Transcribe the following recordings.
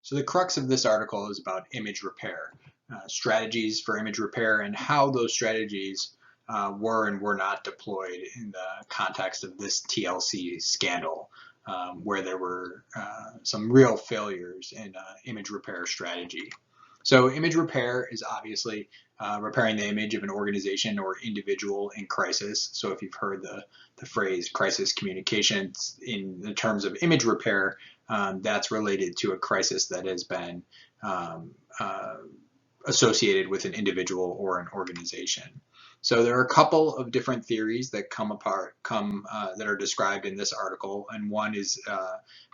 So the crux of this article is about image repair, strategies for image repair, and how those strategies were and were not deployed in the context of this TLC scandal, where there were some real failures in image repair strategy. So image repair is obviously repairing the image of an organization or individual in crisis. So if you've heard the phrase crisis communications in the terms of image repair, that's related to a crisis that has been associated with an individual or an organization. So there are a couple of different theories that that are described in this article, and one is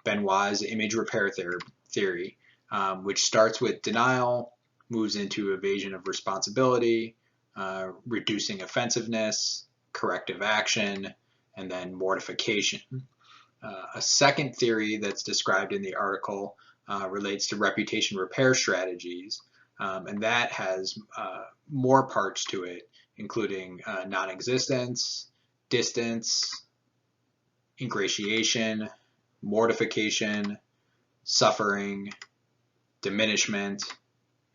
Benoit's image repair theory, which starts with denial, moves into evasion of responsibility, reducing offensiveness, corrective action, and then mortification. A second theory that's described in the article relates to reputation repair strategies, and that has more parts to it, including non-existence, distance, ingratiation, mortification, suffering, diminishment,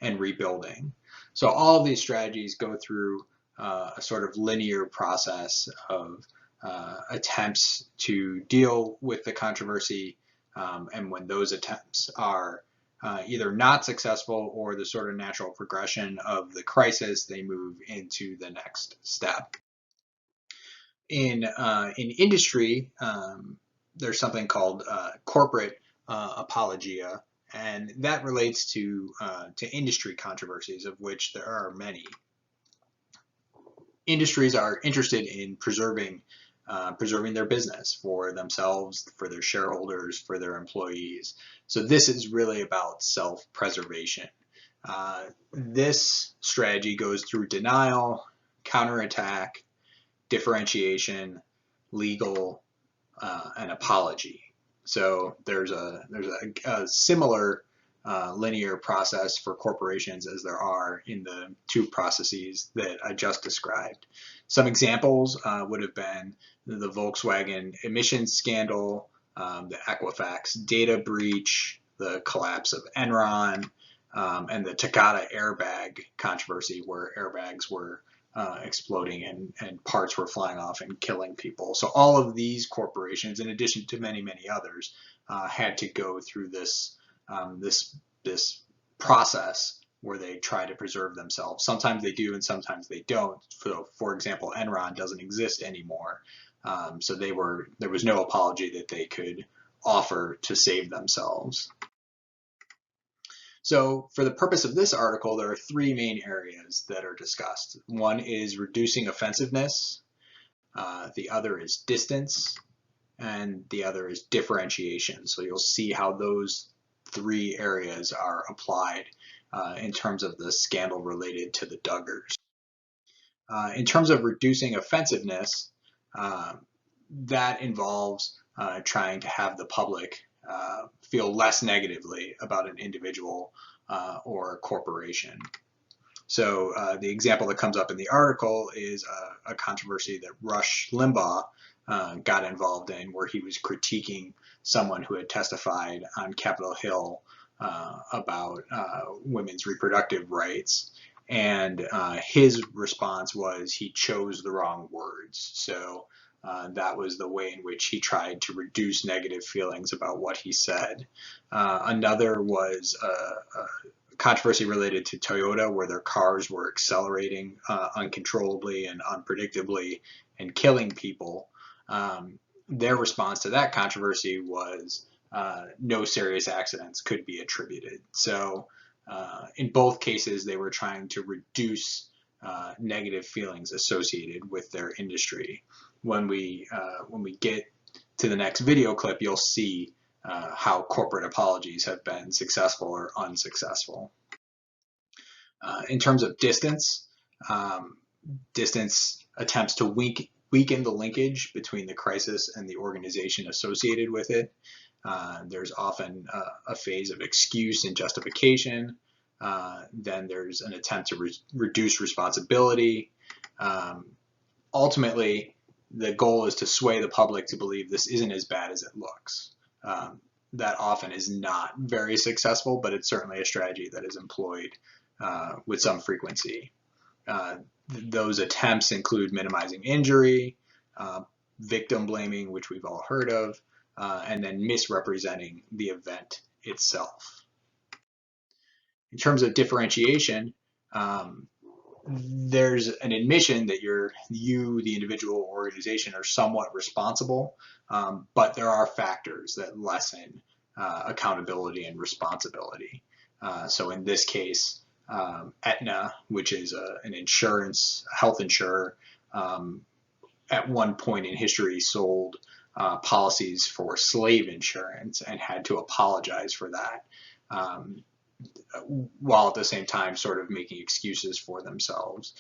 and rebuilding. So all of these strategies go through a sort of linear process of attempts to deal with the controversy, and when those attempts are either not successful or the sort of natural progression of the crisis, they move into the next step. In industry, there's something called corporate apologia, and that relates to industry controversies, of which there are many. Industries are interested in preserving their business for themselves, for their shareholders, for their employees. So this is really about self-preservation. This strategy goes through denial, counterattack, differentiation, legal, and apology. So there's a similar linear process for corporations as there are in the two processes that I just described. Some examples would have been the Volkswagen emissions scandal, the Equifax data breach, the collapse of Enron, and the Takata airbag controversy, where airbags were exploding and parts were flying off and killing people. So all of these corporations, in addition to many, many others, had to go through this process where they try to preserve themselves. Sometimes they do and sometimes they don't. So, for example, Enron doesn't exist anymore. So there was no apology that they could offer to save themselves. So for the purpose of this article, there are three main areas that are discussed. One is reducing offensiveness, the other is distance, and the other is differentiation. So you'll see how those three areas are applied in terms of the scandal related to the Duggars. In terms of reducing offensiveness, that involves trying to have the public feel less negatively about an individual or a corporation. So the example that comes up in the article is a controversy that Rush Limbaugh got involved in, where he was critiquing someone who had testified on Capitol Hill about women's reproductive rights. And his response was he chose the wrong words. So that was the way in which he tried to reduce negative feelings about what he said. Another was a controversy related to Toyota, where their cars were accelerating uncontrollably and unpredictably and killing people. Their response to that controversy was no serious accidents could be attributed. So in both cases, they were trying to reduce negative feelings associated with their industry. When we get to the next video clip, you'll see how corporate apologies have been successful or unsuccessful. In terms of distance, distance attempts to weaken the linkage between the crisis and the organization associated with it. There's often a phase of excuse and justification. Then there's an attempt to reduce responsibility. Ultimately, the goal is to sway the public to believe this isn't as bad as it looks. that often is not very successful, but it's certainly a strategy that is employed with some frequency. Those attempts include minimizing injury, victim blaming, which we've all heard of, and then misrepresenting the event itself. In terms of differentiation, there's an admission that you, the individual or organization, are somewhat responsible, but there are factors that lessen accountability and responsibility. So in this case, Aetna, which is an insurance, health insurer, at one point in history sold policies for slave insurance and had to apologize for that, while at the same time sort of making excuses for themselves.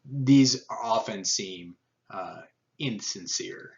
These often seem insincere.